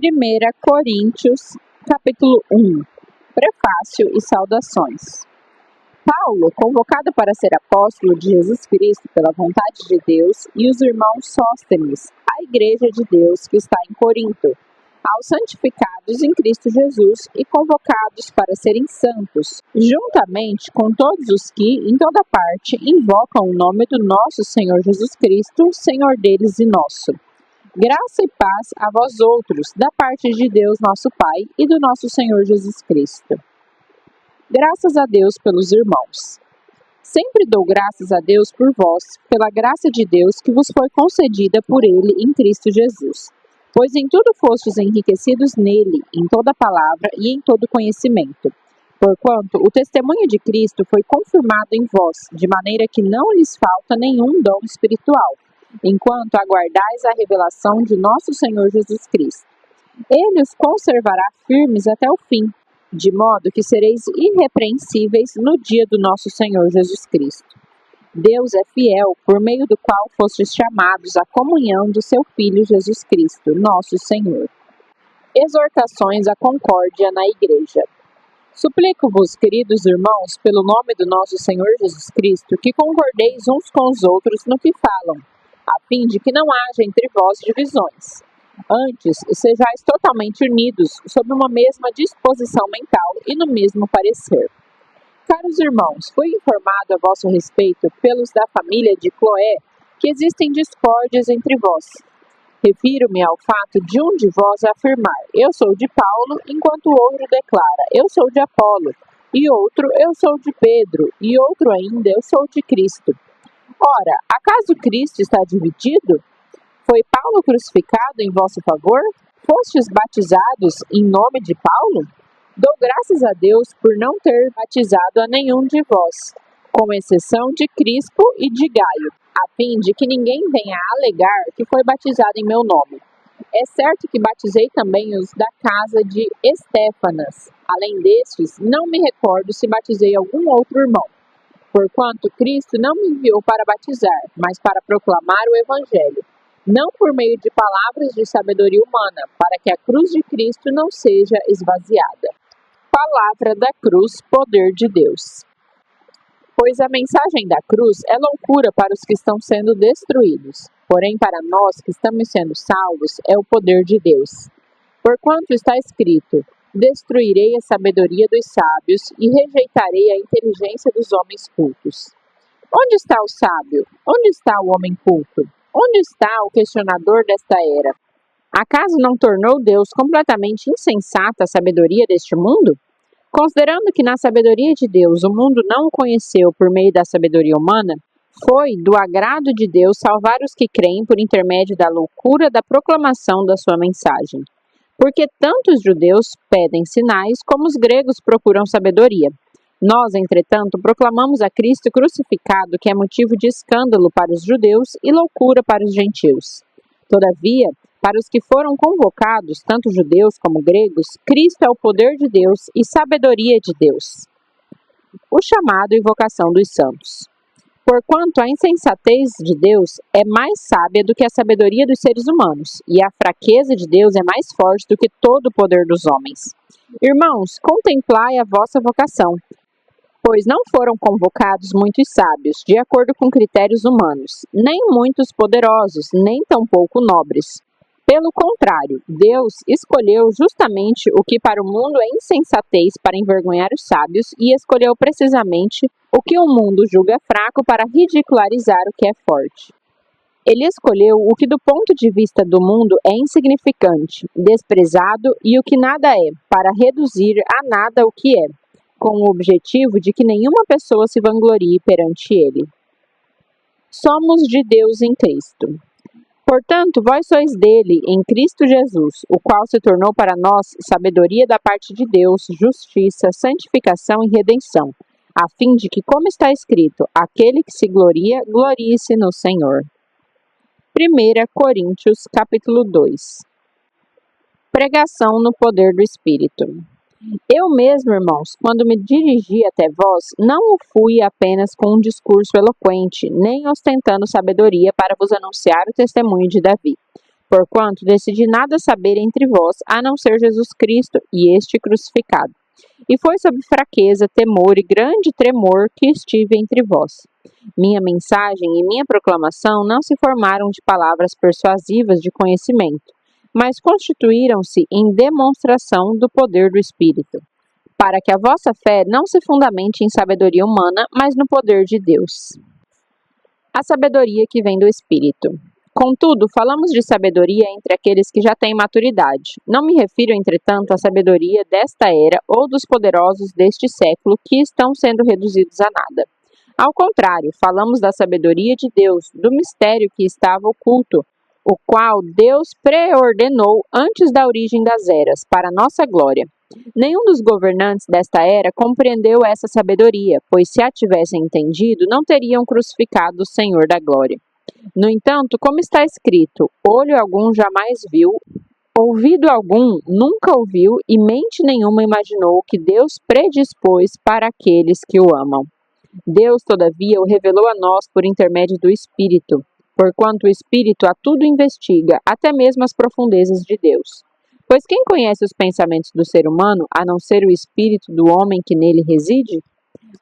1 Coríntios, capítulo 1. Prefácio e saudações. Paulo, convocado para ser apóstolo de Jesus Cristo pela vontade de Deus, e os irmãos Sóstenes, a igreja de Deus que está em Corinto, aos santificados em Cristo Jesus e convocados para serem santos, juntamente com todos os que, em toda parte, invocam o nome do nosso Senhor Jesus Cristo, Senhor deles e nosso. Graça e paz a vós outros, da parte de Deus nosso Pai e do nosso Senhor Jesus Cristo. Graças a Deus pelos irmãos. Sempre dou graças a Deus por vós, pela graça de Deus que vos foi concedida por Ele em Cristo Jesus. Pois em tudo fostes enriquecidos nele, em toda palavra e em todo conhecimento. Porquanto o testemunho de Cristo foi confirmado em vós, de maneira que não lhes falta nenhum dom espiritual, enquanto aguardais a revelação de nosso Senhor Jesus Cristo. Ele os conservará firmes até o fim, de modo que sereis irrepreensíveis no dia do nosso Senhor Jesus Cristo. Deus é fiel, por meio do qual fostes chamados à comunhão do seu Filho Jesus Cristo, nosso Senhor. Exortações à concórdia na Igreja. Suplico-vos, queridos irmãos, pelo nome do nosso Senhor Jesus Cristo, que concordeis uns com os outros no que falam, a fim de que não haja entre vós divisões. Antes, sejais totalmente unidos, sob uma mesma disposição mental e no mesmo parecer. Caros irmãos, fui informado a vosso respeito pelos da família de Cloé que existem discórdias entre vós. Refiro-me ao fato de um de vós afirmar, eu sou de Paulo, enquanto o outro declara, eu sou de Apolo, e outro, eu sou de Pedro, e outro ainda, eu sou de Cristo. Ora, acaso Cristo está dividido? Foi Paulo crucificado em vosso favor? Fostes batizados em nome de Paulo? Dou graças a Deus por não ter batizado a nenhum de vós, com exceção de Crispo e de Gaio, a fim de que ninguém venha a alegar que foi batizado em meu nome. É certo que batizei também os da casa de Estéfanas. Além destes, não me recordo se batizei algum outro irmão. Porquanto Cristo não me enviou para batizar, mas para proclamar o Evangelho, não por meio de palavras de sabedoria humana, para que a cruz de Cristo não seja esvaziada. Palavra da cruz, poder de Deus. Pois a mensagem da cruz é loucura para os que estão sendo destruídos, porém para nós que estamos sendo salvos é o poder de Deus. Porquanto está escrito, destruirei a sabedoria dos sábios e rejeitarei a inteligência dos homens cultos. Onde está o sábio? Onde está o homem culto? Onde está o questionador desta era? Acaso não tornou Deus completamente insensata a sabedoria deste mundo? Considerando que na sabedoria de Deus o mundo não o conheceu por meio da sabedoria humana, foi do agrado de Deus salvar os que creem por intermédio da loucura da proclamação da sua mensagem. Porque tanto os judeus pedem sinais como os gregos procuram sabedoria. Nós, entretanto, proclamamos a Cristo crucificado, que é motivo de escândalo para os judeus e loucura para os gentios. Todavia, para os que foram convocados, tanto judeus como gregos, Cristo é o poder de Deus e sabedoria de Deus. O chamado e vocação dos santos. Porquanto a insensatez de Deus é mais sábia do que a sabedoria dos seres humanos, e a fraqueza de Deus é mais forte do que todo o poder dos homens. Irmãos, contemplai a vossa vocação, pois não foram convocados muitos sábios, de acordo com critérios humanos, nem muitos poderosos, nem tampouco nobres. Pelo contrário, Deus escolheu justamente o que para o mundo é insensatez para envergonhar os sábios e escolheu precisamente o que o mundo julga fraco para ridicularizar o que é forte. Ele escolheu o que do ponto de vista do mundo é insignificante, desprezado e o que nada é, para reduzir a nada o que é, com o objetivo de que nenhuma pessoa se vanglorie perante ele. Somos de Deus em Cristo. Portanto, vós sois dele, em Cristo Jesus, o qual se tornou para nós sabedoria da parte de Deus, justiça, santificação e redenção, a fim de que, como está escrito, aquele que se gloria, glorie-se no Senhor. 1 Coríntios, capítulo 2. Pregação no poder do Espírito. Eu mesmo, irmãos, quando me dirigi até vós, não o fui apenas com um discurso eloquente, nem ostentando sabedoria para vos anunciar o testemunho de Davi. Porquanto decidi nada saber entre vós, a não ser Jesus Cristo e este crucificado. E foi sob fraqueza, temor e grande tremor que estive entre vós. Minha mensagem e minha proclamação não se formaram de palavras persuasivas de conhecimento, mas constituíram-se em demonstração do poder do Espírito, para que a vossa fé não se fundamente em sabedoria humana, mas no poder de Deus. A sabedoria que vem do Espírito. Contudo, falamos de sabedoria entre aqueles que já têm maturidade. Não me refiro, entretanto, à sabedoria desta era ou dos poderosos deste século que estão sendo reduzidos a nada. Ao contrário, falamos da sabedoria de Deus, do mistério que estava oculto, o qual Deus preordenou antes da origem das eras, para nossa glória. Nenhum dos governantes desta era compreendeu essa sabedoria, pois se a tivessem entendido, não teriam crucificado o Senhor da glória. No entanto, como está escrito, olho algum jamais viu, ouvido algum nunca ouviu e mente nenhuma imaginou o que Deus predispôs para aqueles que o amam. Deus, todavia, o revelou a nós por intermédio do Espírito, porquanto o Espírito a tudo investiga, até mesmo as profundezas de Deus. Pois quem conhece os pensamentos do ser humano, a não ser o Espírito do homem que nele reside?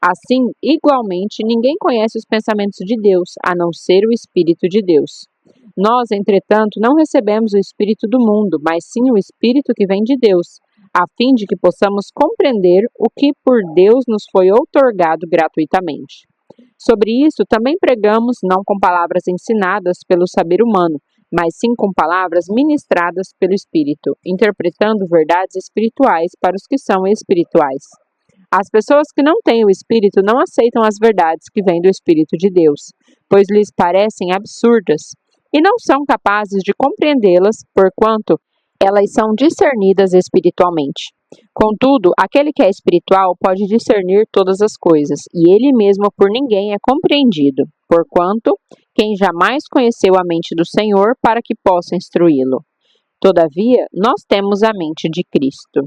Assim, igualmente, ninguém conhece os pensamentos de Deus, a não ser o Espírito de Deus. Nós, entretanto, não recebemos o Espírito do mundo, mas sim o Espírito que vem de Deus, a fim de que possamos compreender o que por Deus nos foi outorgado gratuitamente. Sobre isso também pregamos, não com palavras ensinadas pelo saber humano, mas sim com palavras ministradas pelo Espírito, interpretando verdades espirituais para os que são espirituais. As pessoas que não têm o Espírito não aceitam as verdades que vêm do Espírito de Deus, pois lhes parecem absurdas, e não são capazes de compreendê-las, porquanto elas são discernidas espiritualmente. Contudo, aquele que é espiritual pode discernir todas as coisas, e ele mesmo por ninguém é compreendido, porquanto quem jamais conheceu a mente do Senhor para que possa instruí-lo. Todavia, nós temos a mente de Cristo.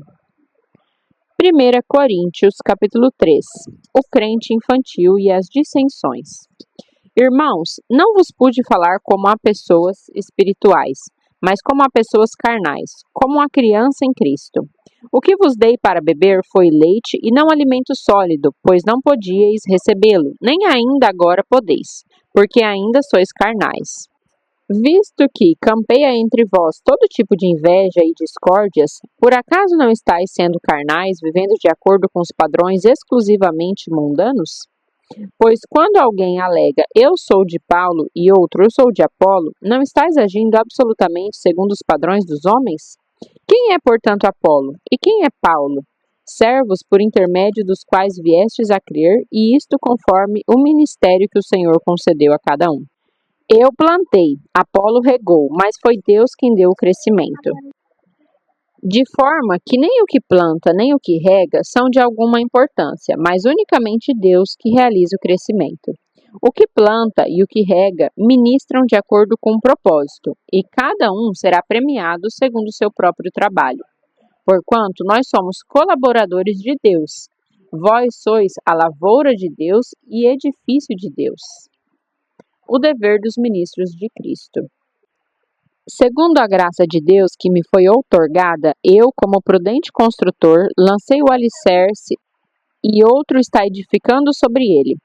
1 Coríntios, capítulo 3. O crente infantil e as dissensões. Irmãos, não vos pude falar como a pessoas espirituais, mas como a pessoas carnais, como a criança em Cristo. O que vos dei para beber foi leite e não alimento sólido, pois não podíeis recebê-lo, nem ainda agora podeis, porque ainda sois carnais. Visto que campeia entre vós todo tipo de inveja e discórdias, por acaso não estáis sendo carnais, vivendo de acordo com os padrões exclusivamente mundanos? Pois quando alguém alega, eu sou de Paulo, e outro, eu sou de Apolo, não estáis agindo absolutamente segundo os padrões dos homens? Quem é, portanto, Apolo? E quem é Paulo? Servos por intermédio dos quais viestes a crer, e isto conforme o ministério que o Senhor concedeu a cada um. Eu plantei, Apolo regou, mas foi Deus quem deu o crescimento. De forma que nem o que planta nem o que rega são de alguma importância, mas unicamente Deus que realiza o crescimento. O que planta e o que rega ministram de acordo com um propósito, e cada um será premiado segundo o seu próprio trabalho. Porquanto nós somos colaboradores de Deus, vós sois a lavoura de Deus e edifício de Deus. O dever dos ministros de Cristo. Segundo a graça de Deus que me foi outorgada, eu, como prudente construtor, lancei o alicerce e outro está edificando sobre ele.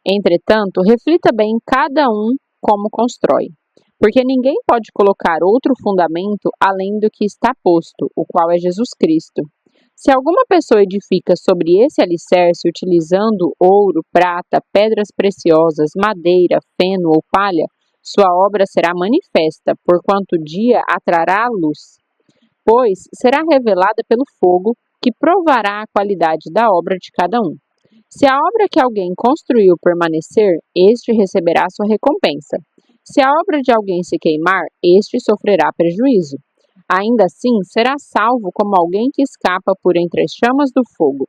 Entretanto, reflita bem cada um como constrói, porque ninguém pode colocar outro fundamento além do que está posto, o qual é Jesus Cristo. Se alguma pessoa edifica sobre esse alicerce utilizando ouro, prata, pedras preciosas, madeira, feno ou palha, sua obra será manifesta, porquanto o dia atrará a luz, pois será revelada pelo fogo, que provará a qualidade da obra de cada um. Se a obra que alguém construiu permanecer, este receberá sua recompensa. Se a obra de alguém se queimar, este sofrerá prejuízo. Ainda assim, será salvo como alguém que escapa por entre as chamas do fogo.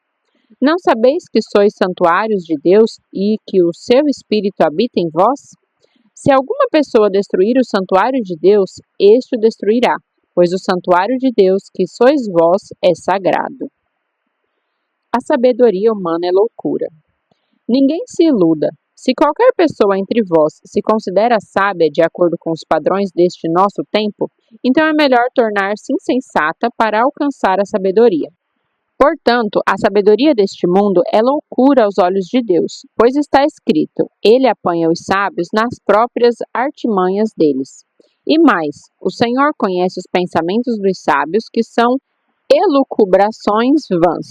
Não sabeis que sois santuários de Deus e que o seu Espírito habita em vós? Se alguma pessoa destruir o santuário de Deus, este o destruirá, pois o santuário de Deus, que sois vós, é sagrado. A sabedoria humana é loucura. Ninguém se iluda. Se qualquer pessoa entre vós se considera sábia de acordo com os padrões deste nosso tempo, então é melhor tornar-se insensata para alcançar a sabedoria. Portanto, a sabedoria deste mundo é loucura aos olhos de Deus, pois está escrito: Ele apanha os sábios nas próprias artimanhas deles. E mais, o Senhor conhece os pensamentos dos sábios, que são elucubrações vãs.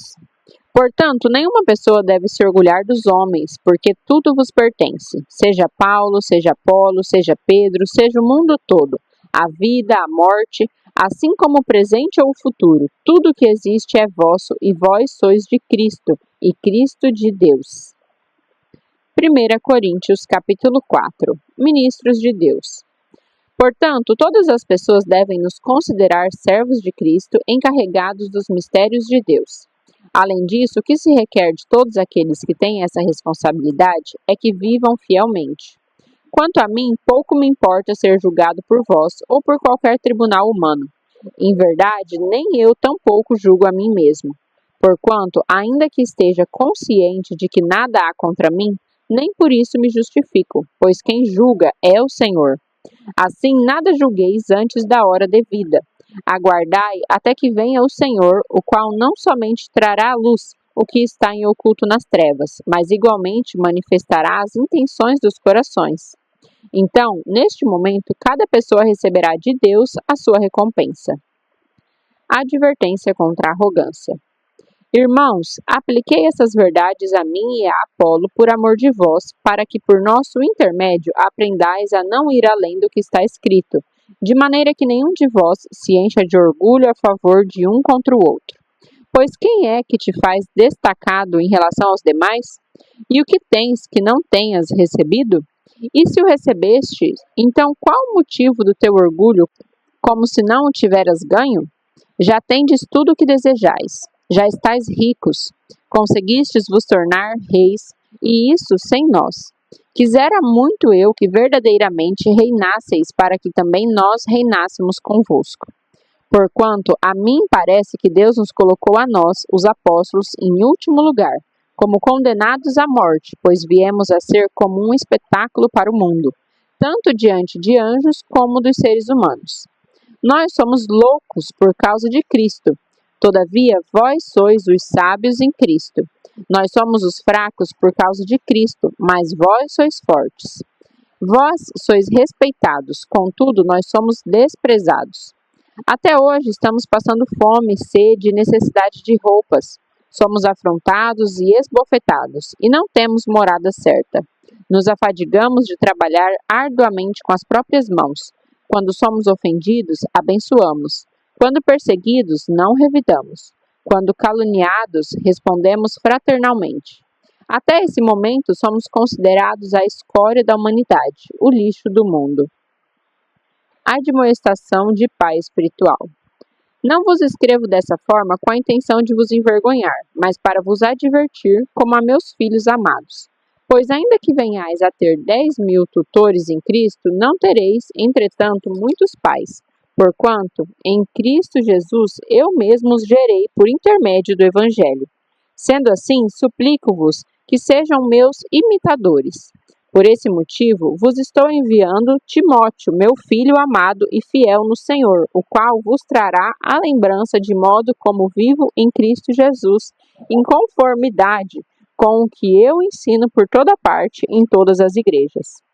Portanto, nenhuma pessoa deve se orgulhar dos homens, porque tudo vos pertence, seja Paulo, seja Apolo, seja Pedro, seja o mundo todo, a vida, a morte, assim como o presente ou o futuro. Tudo que existe é vosso, e vós sois de Cristo, e Cristo de Deus. 1 Coríntios capítulo 4. Ministros de Deus. Portanto, todas as pessoas devem nos considerar servos de Cristo, encarregados dos mistérios de Deus. Além disso, o que se requer de todos aqueles que têm essa responsabilidade é que vivam fielmente. Quanto a mim, pouco me importa ser julgado por vós ou por qualquer tribunal humano. Em verdade, nem eu tampouco julgo a mim mesmo. Porquanto, ainda que esteja consciente de que nada há contra mim, nem por isso me justifico, pois quem julga é o Senhor. Assim, nada julgueis antes da hora devida. Aguardai até que venha o Senhor, o qual não somente trará à luz o que está em oculto nas trevas, mas igualmente manifestará as intenções dos corações. Então, neste momento, cada pessoa receberá de Deus a sua recompensa. Advertência contra a arrogância. Irmãos, apliquei essas verdades a mim e a Apolo por amor de vós, para que por nosso intermédio aprendais a não ir além do que está escrito, de maneira que nenhum de vós se encha de orgulho a favor de um contra o outro. Pois quem é que te faz destacado em relação aos demais? E o que tens que não tenhas recebido? E se o recebeste, então qual o motivo do teu orgulho, como se não o tiveras ganho? Já tendes tudo o que desejais. Já estáis ricos, conseguistes vos tornar reis, e isso sem nós. Quisera muito eu que verdadeiramente reinasseis, para que também nós reinássemos convosco. Porquanto a mim parece que Deus nos colocou a nós, os apóstolos, em último lugar, como condenados à morte, pois viemos a ser como um espetáculo para o mundo, tanto diante de anjos como dos seres humanos. Nós somos loucos por causa de Cristo. Todavia, vós sois os sábios em Cristo. Nós somos os fracos por causa de Cristo, mas vós sois fortes. Vós sois respeitados, contudo, nós somos desprezados. Até hoje estamos passando fome, sede e necessidade de roupas. Somos afrontados e esbofetados, e não temos morada certa. Nos afadigamos de trabalhar arduamente com as próprias mãos. Quando somos ofendidos, abençoamos. Quando perseguidos, não revidamos. Quando caluniados, respondemos fraternalmente. Até esse momento, somos considerados a escória da humanidade, o lixo do mundo. Admoestação de pai espiritual. Não vos escrevo dessa forma com a intenção de vos envergonhar, mas para vos advertir como a meus filhos amados. Pois ainda que venhais a ter 10.000 tutores em Cristo, não tereis, entretanto, muitos pais. Porquanto, em Cristo Jesus, eu mesmo os gerei por intermédio do Evangelho. Sendo assim, suplico-vos que sejam meus imitadores. Por esse motivo, vos estou enviando Timóteo, meu filho amado e fiel no Senhor, o qual vos trará a lembrança de modo como vivo em Cristo Jesus, em conformidade com o que eu ensino por toda parte em todas as igrejas.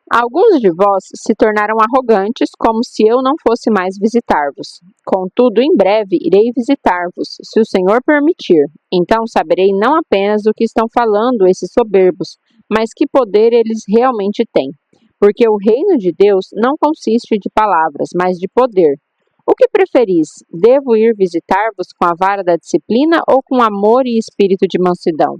Alguns de vós se tornaram arrogantes, como se eu não fosse mais visitar-vos. Contudo, em breve irei visitar-vos, se o Senhor permitir. Então saberei não apenas o que estão falando esses soberbos, mas que poder eles realmente têm. Porque o reino de Deus não consiste de palavras, mas de poder. O que preferis? Devo ir visitar-vos com a vara da disciplina ou com amor e espírito de mansidão?